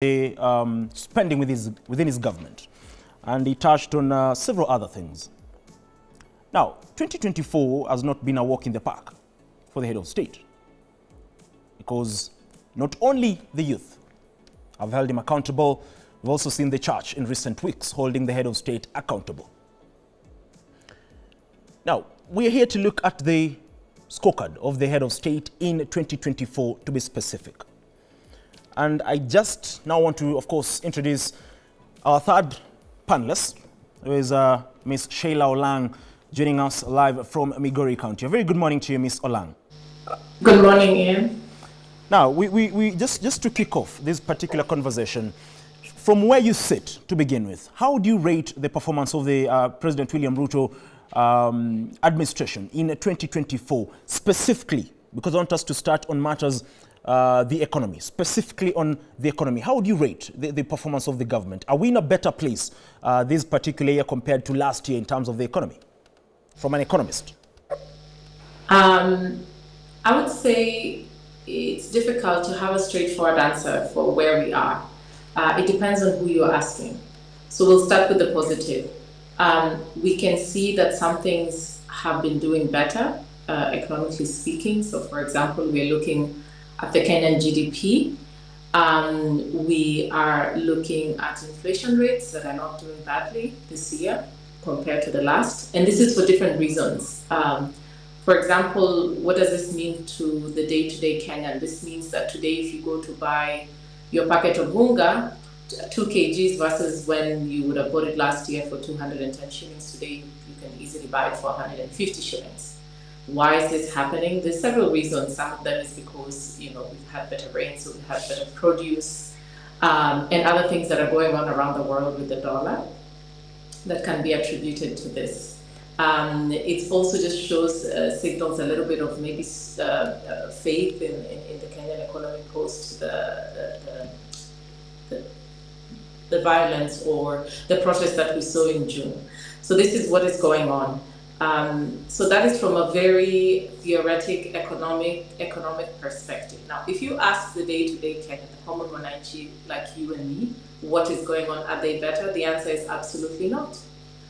the spending within his government, and he touched on several other things. Now, 2024 has not been a walk in the park for the head of state, because not only the youth have held him accountable, we've also seen the church in recent weeks holding the head of state accountable. Now, we're here to look at the scorecard of the head of state in 2024, to be specific. And I just now want to, of course, introduce our third panelist, who is Ms. Sheila Olang, joining us live from Migori County. A very good morning to you, Ms. Olang. Good morning, Ian. Now, we just to kick off this particular conversation, from where you sit to begin with, how do you rate the performance of the President William Ruto administration in 2024, specifically, because I want us to start on matters the economy, specifically on the economy. How do you rate the performance of the government? Are we in a better place this particular year compared to last year in terms of the economy, from an economist? I would say it's difficult to have a straightforward answer for where we are. It depends on who you're asking. So we'll start with the positive. We can see that some things have been doing better, economically speaking. So, for example, we're looking at the Kenyan GDP. We are looking at inflation rates that are not doing badly this year compared to the last. And this is for different reasons. For example, what does this mean to the day-to-day Kenyan? This means that today, if you go to buy your packet of bunga, 2 kgs versus when you would have bought it last year for 210 shillings, today you can easily buy it for 150 shillings. Why is this happening? There's several reasons. Some of them is because, you know, we've had better rain, so we've had better produce, and other things that are going on around the world with the dollar that can be attributed to this. It also just shows, signals a little bit of maybe faith in the Kenyan economy post the violence or the protest that we saw in June. So this is what is going on. So that is from a very theoretic economic perspective. Now, if you ask the day-to-day Kenyan, the common wananchi like you and me, what is going on, are they better? The answer is absolutely not.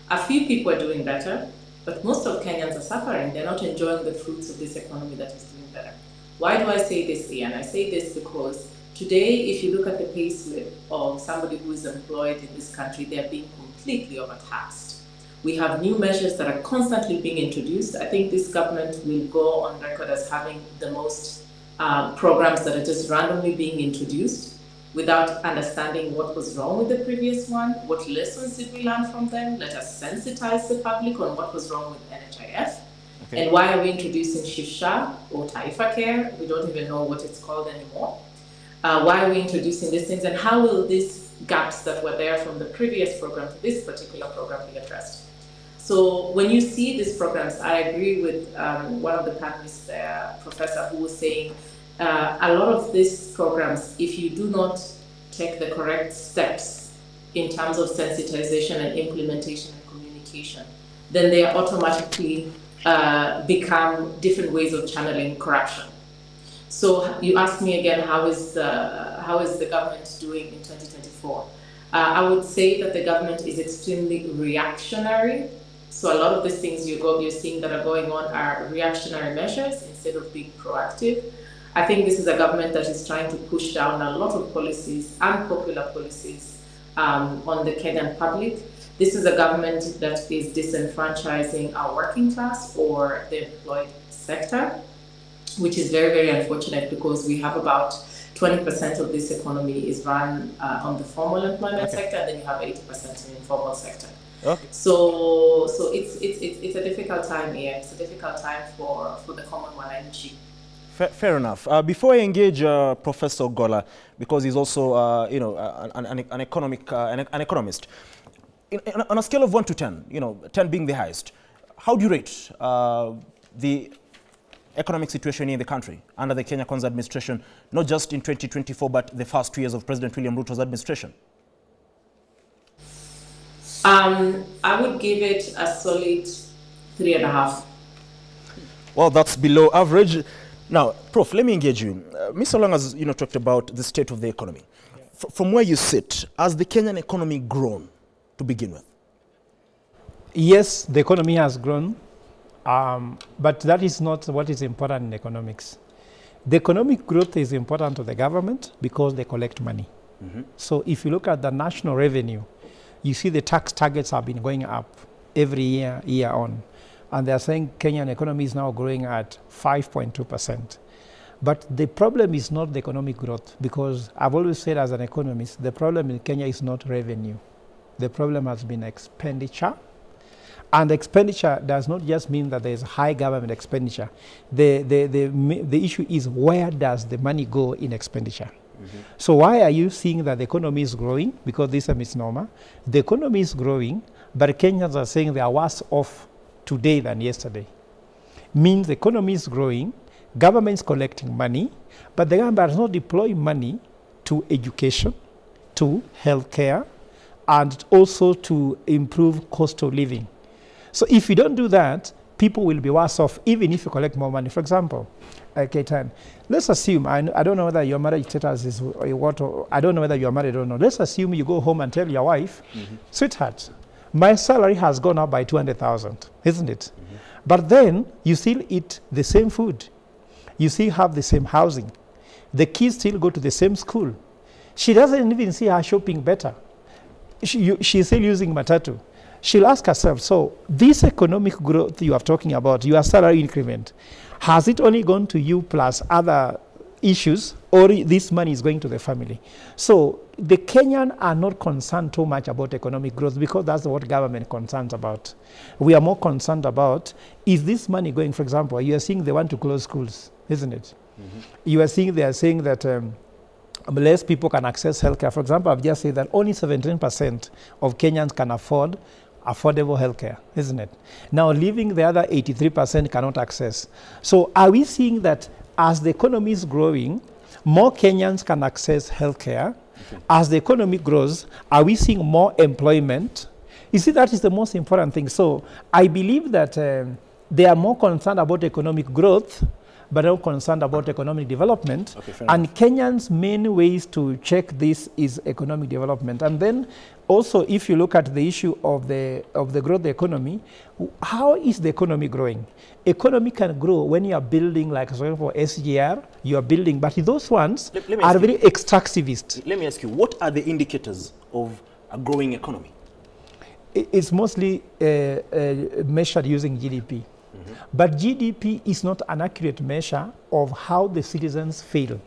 A few people are doing better, but most of Kenyans are suffering. They're not enjoying the fruits of this economy that is doing better. Why do I say this, Ian? I say this because today, if you look at the pay slip of somebody who is employed in this country, they're being completely overtaxed. We have new measures that are constantly being introduced. I think this government will go on record as having the most programs that are just randomly being introduced without understanding what was wrong with the previous one, what lessons did we learn from them, let us sensitize the public on what was wrong with NHIF, okay. And why are we introducing Shifsha or Taifa Care? We don't even know what it's called anymore. Why are we introducing these things, and how will these gaps that were there from the previous program to this particular program be addressed? So when you see these programs, I agree with one of the panelists there, Professor, who was saying a lot of these programs, if you do not take the correct steps in terms of sensitization and implementation and communication, then they automatically become different ways of channeling corruption. So you asked me again, how is the government doing in 2024? I would say that the government is extremely reactionary. So a lot of these things you're seeing that are going on are reactionary measures instead of being proactive. I think this is a government that is trying to push down a lot of policies, unpopular policies, on the Kenyan public. This is a government that is disenfranchising our working class or the employed sector, which is very, very unfortunate, because we have about 20% of this economy is run on the formal employment sector, and then you have 80% in the informal sector. Okay. So it's a difficult time here. It's a difficult time for the common wananchi. Fair enough. Before I engage Professor Gola, because he's also you know, an economist, on a scale of 1 to 10, you know, 10 being the highest, how do you rate the economic situation in the country under the Kenya Kwanza administration, not just in 2024, but the first 2 years of President William Ruto's administration? I would give it a solid 3.5. Well, that's below average. Now, Prof, let me engage you. Mr. Long has talked about the state of the economy. from where you sit, has the Kenyan economy grown to begin with? Yes, the economy has grown, but that is not what is important in economics. The economic growth is important to the government because they collect money. So if you look at the national revenue, you see the tax targets have been going up every year on. And they're saying Kenyan economy is now growing at 5.2%. But the problem is not the economic growth, because I've always said as an economist, the problem in Kenya is not revenue. The problem has been expenditure. And expenditure does not just mean that there's high government expenditure. The issue is, where does the money go in expenditure? So why are you seeing that the economy is growing? Because this is a misnomer. The economy is growing, but Kenyans are saying they are worse off today than yesterday. Means the economy is growing, government is collecting money, but the government is not deploying money to education, to healthcare, and also to improve cost of living. So if you don't do that, people will be worse off, even if you collect more money. For example, K10, let's assume, I don't know whether your marriage status is what, or I don't know whether you're married or not. Let's assume you go home and tell your wife, sweetheart, my salary has gone up by 200,000, isn't it? But then you still eat the same food. You still have the same housing. The kids still go to the same school. She doesn't even see her shopping better. She's still using matatu. She'll ask herself, so this economic growth you are talking about, your salary increment, has it only gone to you plus other issues, or this money is going to the family? So the Kenyan are not concerned too much about economic growth, because that's what government concerns about. We are more concerned about, is this money going, for example, you are seeing they want to close schools, isn't it? You are seeing, they are saying that less people can access healthcare. For example, I've just said that only 17% of Kenyans can afford affordable healthcare, isn't it? Now, leaving the other 83% cannot access. So are we seeing that as the economy is growing, more Kenyans can access healthcare? As the economy grows, are we seeing more employment? You see, that is the most important thing. So I believe that they are more concerned about economic growth, but not concerned about economic development. And Kenyans' main ways to check this is economic development. And then also, if you look at the issue of the growth of the economy, how is the economy growing? Economy can grow when you are building, like for SGR, you are building, but those ones are very extractivist. Let me ask you, what are the indicators of a growing economy? It's mostly measured using GDP. But GDP is not an accurate measure of how the citizens feel.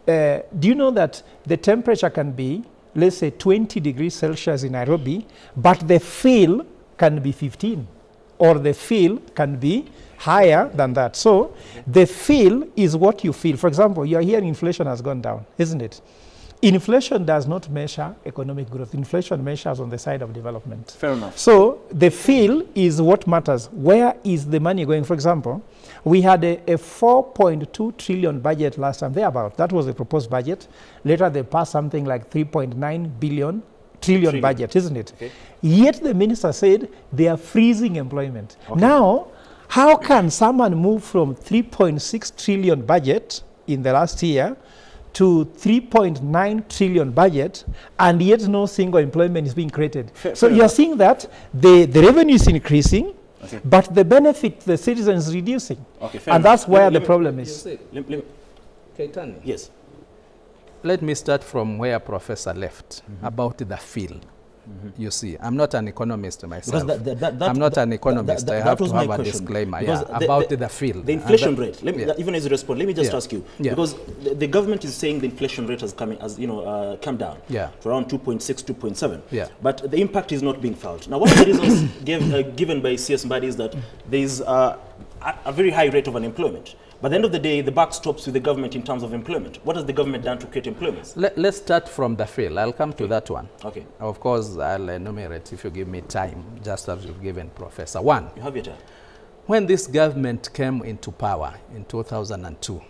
Do you know that the temperature can be, let's say, 20 degrees Celsius in Nairobi, but the feel can be 15, or the feel can be higher than that. So the feel is what you feel. For example, you are hearing inflation has gone down, isn't it? Inflation does not measure economic growth. Inflation measures on the side of development. Fair enough. So the feel is what matters. Where is the money going? For example, we had a 4.2 trillion budget last time, thereabout. That was the proposed budget. Later they passed something like 3.9 trillion budget, isn't it? Yet the minister said they are freezing employment. Now, how can someone move from 3.6 trillion budget in the last year to 3.9 trillion budget, and yet no single employment is being created? So you're seeing that the revenue is increasing, but the benefit the citizens is reducing. And that's where the problem is. Yes. Let me start from where Professor left, about the field. You see, I'm not an economist myself. I'm not an economist. I have to have a disclaimer about the field. The inflation rate, even as you respond, let me just ask you, because the government is saying the inflation rate has come down to around 2.6, 2.7. But the impact is not being felt. Now, one of the reasons given by CS Mbadi is that there is a very high rate of unemployment. By the end of the day, the buck stops with the government in terms of employment. What has the government done to create employment? Let's start from the field. I'll come to that one. Okay. Of course, I'll enumerate if you give me time, just as you've given Professor. One, you have your time. When this government came into power in 2002,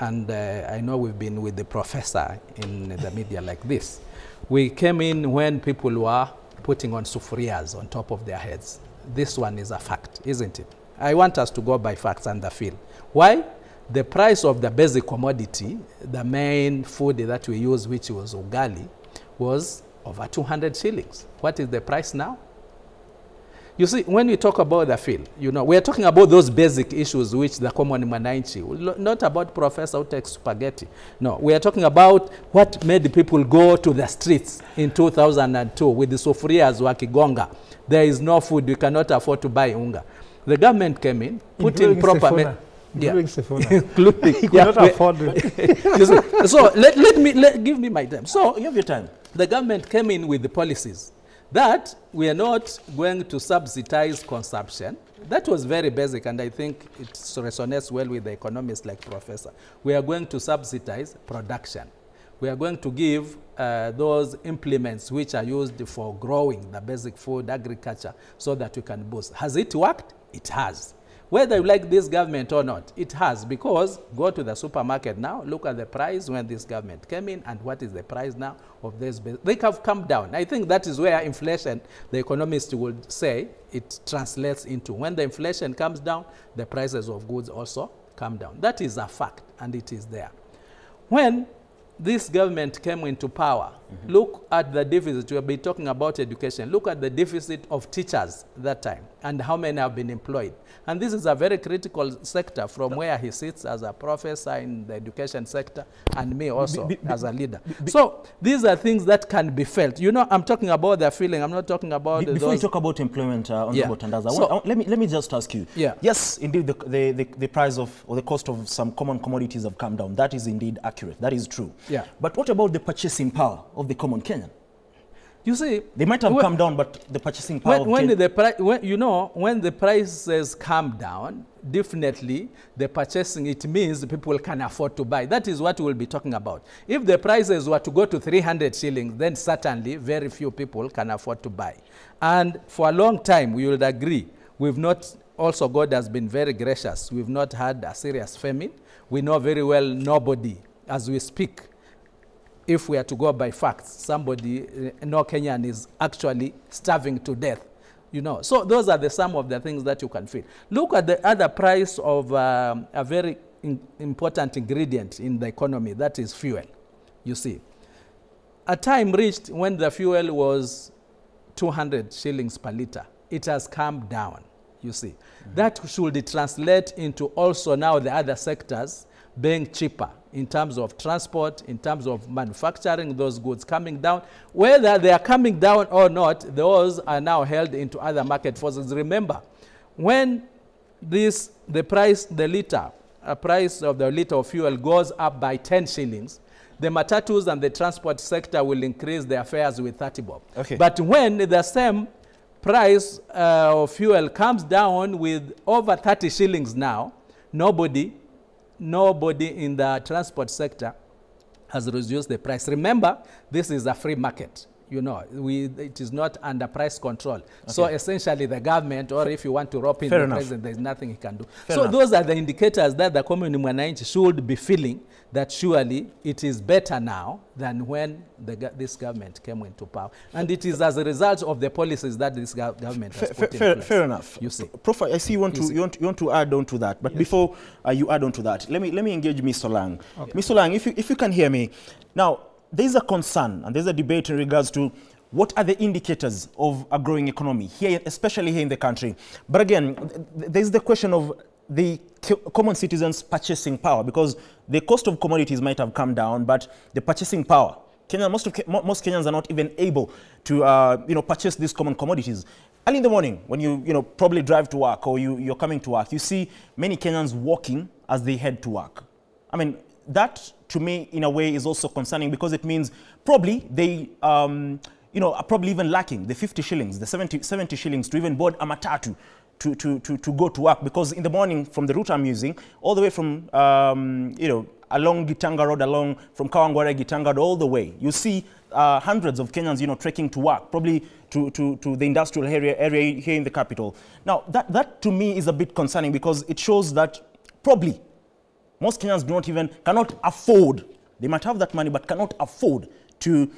and I know we've been with the professor in the media like this, we came in when people were putting on sufurias on top of their heads. This one is a fact, isn't it? I want us to go by facts and the field. Why? the price of the basic commodity, the main food that we use, which was ugali, was over 200 shillings. What is the price now? You see, when we talk about the field, you know, we are talking about those basic issues which the common mwananchi, not about professor who takes spaghetti. No, we are talking about what made people go to the streets in 2002 with the sufurias wakigonga. There is no food, we cannot afford to buy unga. The government came in, put in proper... Including he could not afford it. So give me my time. So you have your time. The government came in with the policies that we are not going to subsidize consumption. That was very basic, and I think it resonates well with the economists like Professor. We are going to subsidize production. We are going to give those implements which are used for growing the basic food, agriculture, so that we can boost. Has it worked? It has. Whether you like this government or not, it has, because go to the supermarket now, look at the price when this government came in, and what is the price now of this. They have come down. I think that is where inflation, the economists would say, it translates into. When the inflation comes down, the prices of goods also come down. That is a fact, and it is there. When this government came into power, look at the deficit. We'll be talking about education. Look at the deficit of teachers that time and how many have been employed. And this is a very critical sector from where he sits as a professor in the education sector and me also as a leader. So these are things that can be felt. You know, I'm talking about their feeling. I'm not talking about Before you talk about employment, Tandaza, so, let me just ask you. Yeah. Yes, indeed, the price of, or the cost of some common commodities have come down. That is indeed accurate. That is true. Yeah. But what about the purchasing power of the common Kenyan? You see, they might have come down, but the purchasing power when the prices come down, definitely the purchasing, it means people can afford to buy. That is what we'll be talking about. If the prices were to go to 300 shillings, then certainly very few people can afford to buy. And for a long time, we would agree, we've not, also God has been very gracious. We've not had a serious famine. We know very well nobody, as we speak, if we are to go by facts, somebody, no Kenyan is actually starving to death, you know. So those are some of the things that you can feel. Look at the other price of a very important ingredient in the economy, that is fuel, you see. A time reached when the fuel was 200 shillings per liter. It has come down, you see. That should translate into also now the other sectors being cheaper in terms of transport, in terms of manufacturing, those goods coming down. Whether they are coming down or not, those are now held into other market forces. Remember, when the price of the liter of fuel goes up by 10 shillings, the matatus and the transport sector will increase their fares with 30 bob. Okay. But when the same price of fuel comes down with over 30 shillings now, nobody in the transport sector has reduced the price. Remember, this is a free market. You know, it is not under price control. Okay. So essentially the government, or if you want to rope in the president, there's nothing he can do. So those are the indicators that the common mwananchi should be feeling, that surely it is better now than when this government came into power. And it is as a result of the policies that this government has put in place. Fair enough. You see. Prof, I see you want to add on to that. But yes, before you add on to that, let me engage Mr. Lang. Okay. Mr. Lang, if you can hear me. Now, there's a concern and there's a debate in regards to what are the indicators of a growing economy, here, especially here in the country. But again, there's the question of the common citizens' purchasing power, because the cost of commodities might have come down, but the purchasing power, most Kenyans are not even able to purchase these common commodities. Early in the morning, when you probably drive to work or you're coming to work, you see many Kenyans walking as they head to work. I mean, that to me in a way is also concerning, because it means probably they are probably even lacking the 50 shillings, the 70 shillings to even board a matatu to go to work, because in the morning from the route I'm using, all the way from along Gitanga Road, along from Kawangware, Gitanga Road, all the way, you see hundreds of Kenyans trekking to work, probably to the industrial area here in the capital. Now that to me is a bit concerning, because it shows that probably most Kenyans cannot afford. They might have that money, but cannot afford to,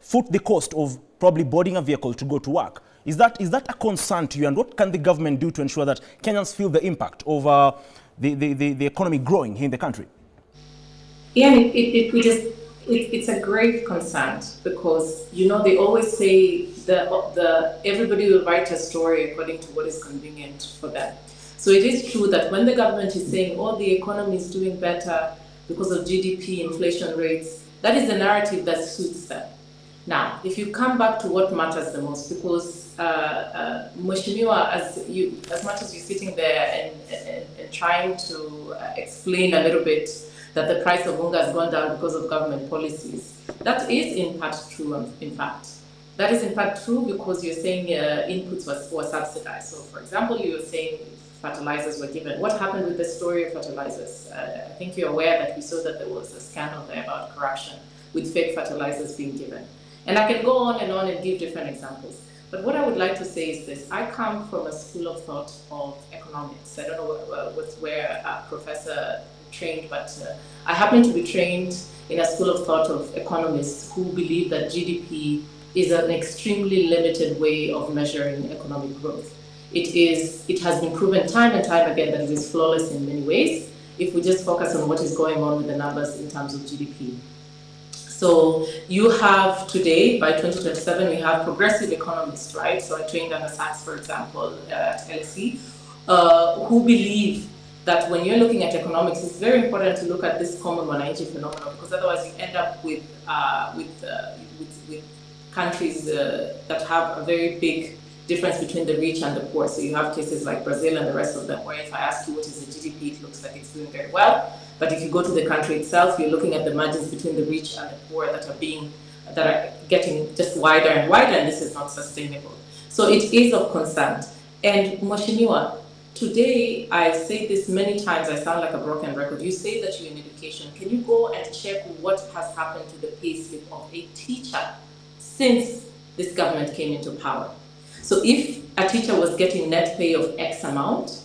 foot the cost of probably boarding a vehicle to go to work. Is that a concern to you? And what can the government do to ensure that Kenyans feel the impact of the economy growing here in the country? Yeah, it's a great concern because, you know, they always say everybody will write a story according to what is convenient for them. So it is true that when the government is saying, oh, the economy is doing better because of GDP, inflation rates, that is the narrative that suits them. Now, if you come back to what matters the most, because Mheshimiwa, as much as you're sitting there and trying to explain a little bit that the price of unga has gone down because of government policies, that is in part true, in fact. That is in fact true because you're saying inputs were subsidized. So, for example, you were saying fertilizers were given. What happened with the story of fertilizers? I think you're aware that we saw that there was a scandal there about corruption with fake fertilizers being given. And I can go on and give different examples. But what I would like to say is this. I come from a school of thought of economics. I don't know where a professor trained, but I happen to be trained in a school of thought of economists who believe that GDP is an extremely limited way of measuring economic growth. It has been proven time and time again that it is flawless in many ways if we just focus on what is going on with the numbers in terms of GDP. So you have today, by 2027, we have progressive economists, right? So I trained under Sachs, for example, at LSE, who believe that when you're looking at economics, it's very important to look at this common mwananchi phenomenon, because otherwise you end up with countries that have a very big difference between the rich and the poor. So you have cases like Brazil and the rest of them, where if I ask you what is the GDP, it looks like it's doing very well. But if you go to the country itself, you're looking at the margins between the rich and the poor that are getting just wider and wider, and this is not sustainable. So it is of concern. And Mheshimiwa, today, I say this many times, I sound like a broken record. You say that you're in education. Can you go and check what has happened to the pay slip of a teacher since this government came into power? So if a teacher was getting net pay of X amount,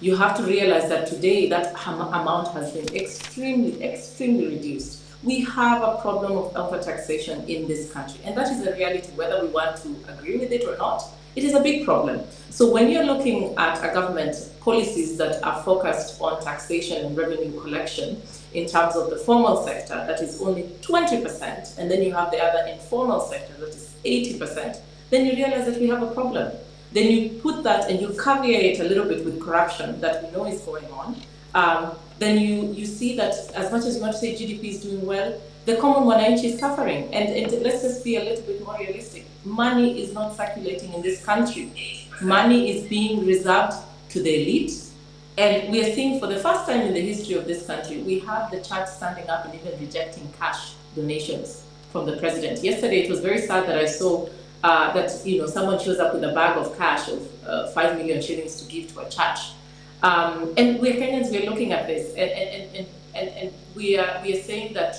you have to realize that today that amount has been extremely, extremely reduced. We have a problem of overtaxation in this country, and that is a reality, whether we want to agree with it or not. It is a big problem. So when you're looking at a government policies that are focused on taxation and revenue collection in terms of the formal sector, that is only 20%, and then you have the other informal sector that is 80%, then you realize that we have a problem. Then you put that and you caveat it a little bit with corruption that we know is going on. Then you see that as much as you want to say GDP is doing well, the common mwananchi is suffering. And let's just be a little bit more realistic. Money is not circulating in this country. Money is being reserved to the elite. And we are seeing for the first time in the history of this country, we have the church standing up and even rejecting cash donations from the president. Yesterday, it was very sad that I saw that someone shows up with a bag of cash of 5 million shillings to give to a church. And we're Kenyans, we're looking at this, and we are saying that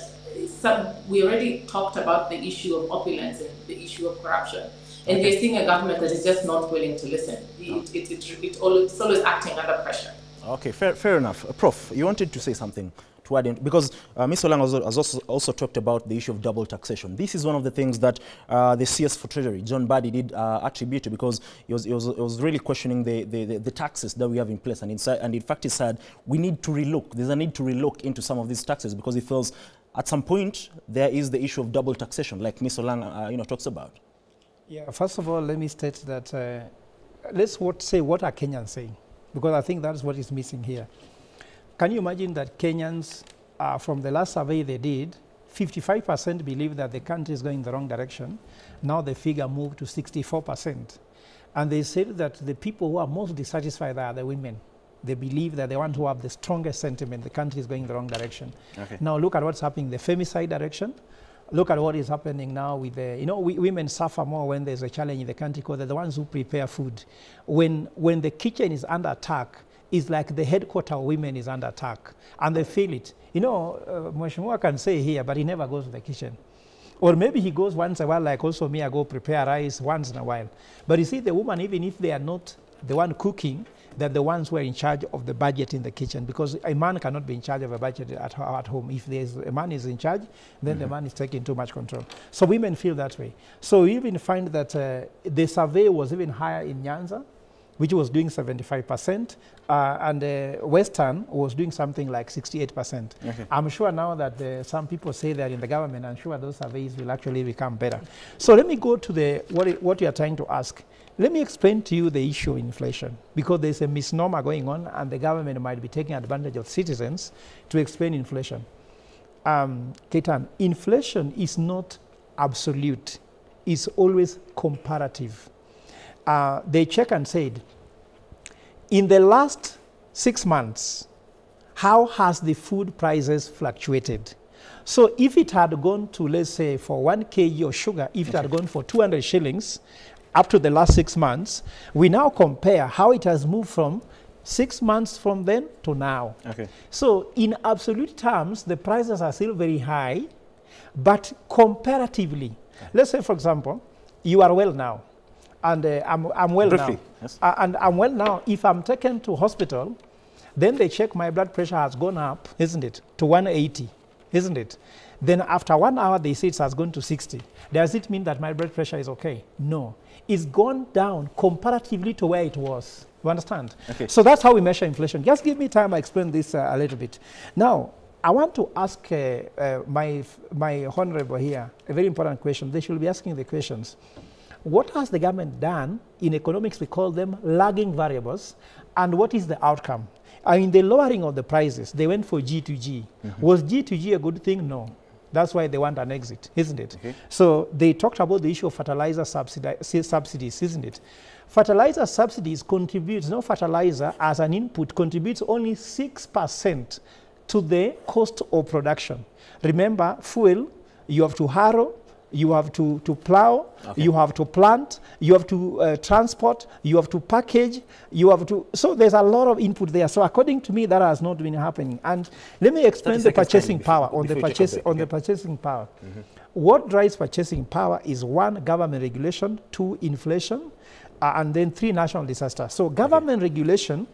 we already talked about the issue of opulence and the issue of corruption. And we're seeing a government that is just not willing to listen. It's always acting under pressure. Okay, fair enough. Prof, you wanted to say something to add in, because Ms. Olang has also talked about the issue of double taxation. This is one of the things that the CS for Treasury, John Buddy, did attribute to, because he was really questioning the taxes that we have in place. And in fact, he said we need to relook. There's a need to relook into some of these taxes, because he feels at some point there is the issue of double taxation, like Ms. Olang talks about. Yeah, first of all, let me state that let's say what are Kenyans saying, because I think that's what is missing here. Can you imagine that Kenyans, from the last survey they did, 55% believe that the country is going in the wrong direction. Now the figure moved to 64%. And they said that the people who are most dissatisfied are the women. They believe that they want to have the strongest sentiment, the country is going in the wrong direction. Okay. Now look at what's happening in the femicide direction. Look at what is happening now with the, women suffer more when there's a challenge in the country because they're the ones who prepare food. When the kitchen is under attack, it's like the headquarters of women is under attack, and they feel it. Mheshimiwa can say here, but he never goes to the kitchen. Or maybe he goes once in a while, like also me, I go prepare rice once in a while. But you see, the woman, even if they are not the one cooking, they're the ones who are in charge of the budget in the kitchen, because a man cannot be in charge of a budget at home. If a man is in charge, then the man is taking too much control. So women feel that way. So we even find that the survey was even higher in Nyanza, which was doing 75%, and Western was doing something like 68%. Okay. I'm sure now that some people say they're in the government, I'm sure those surveys will actually become better. So let me go to what you are trying to ask. Let me explain to you the issue of inflation, because there's a misnomer going on and the government might be taking advantage of citizens to explain inflation. Ketan, inflation is not absolute, it's always comparative. They check and said, in the last 6 months, how has the food prices fluctuated? So if it had gone to, let's say, for 1 kg of sugar, if it had gone for 200 shillings up to the last 6 months, we now compare how it has moved from 6 months from then to now. Okay. So in absolute terms, the prices are still very high, but comparatively, let's say, for example, you are well now, and I'm well briefly now. Yes. And I'm well now. If I'm taken to hospital, then they check my blood pressure has gone up, isn't it, to 180, isn't it? Then after 1 hour, they say it has gone to 60. Does it mean that my blood pressure is okay? No. It's gone down comparatively to where it was. You understand? Okay. So that's how we measure inflation. Just give me time, I explain this a little bit. Now, I want to ask my honorable here a very important question. They should be asking the questions. What has the government done? In economics, we call them lagging variables. And what is the outcome? In the lowering of the prices, they went for G2G. Mm-hmm. Was G2G a good thing? No. That's why they want an exit, isn't it? Okay. So they talked about the issue of fertilizer subsidies, isn't it? Fertilizer subsidies contributes, no fertilizer as an input contributes only 6% to the cost of production. Remember, fuel, you have to harrow, you have to plow, okay, you have to plant, you have to transport, you have to package, you have to, so there's a lot of input there. So according to me, that has not been happening. And let me explain the purchasing power, on the purchasing power. Mm-hmm. What drives purchasing power is 1, government regulation, 2, inflation, and then 3, national disaster. So government regulation,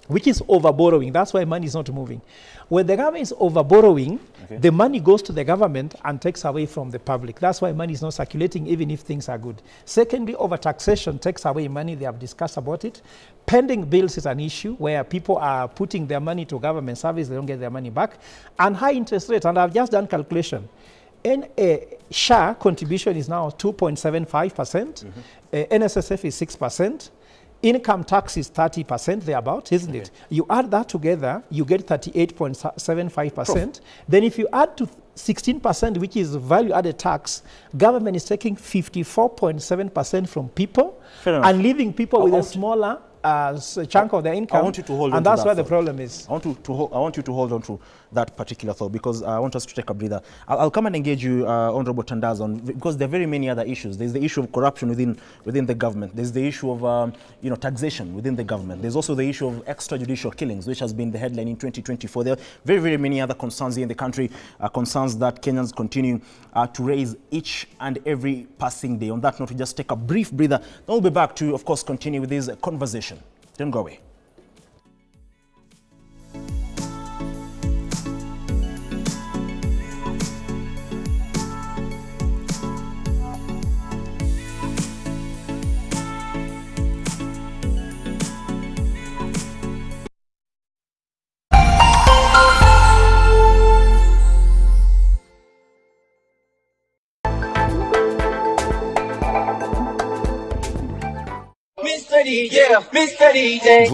which is over borrowing. That's why money is not moving. When the government is over borrowing, the money goes to the government and takes away from the public. That's why money is not circulating even if things are good. Secondly, over taxation takes away money. They have discussed about it. Pending bills is an issue where people are putting their money to government service. They don't get their money back. And high interest rates. And I've just done calculation. SHA contribution is now 2.75%. Mm-hmm. NSSF is 6%. Income tax is 30% thereabout, isn't it? You add that together, you get 38.75%. Then if you add to 16%, which is value-added tax, government is taking 54.7% from people and leaving people with a smaller chunk of their income. I want you to hold on, and that's where the problem is. I want you to hold on to that particular thought, because I want us to take a breather. I'll come and engage you, Honorable Tandaz, on, because there are very many other issues. There's the issue of corruption within the government. There's the issue of taxation within the government. There's also the issue of extrajudicial killings, which has been the headline in 2024. There are very, very many other concerns here in the country, concerns that Kenyans continue to raise each and every passing day. On that note, we just take a brief breather. Then we'll be back to, of course, continue with this conversation. Don't go away. Mr. DJ, Mr. DJ.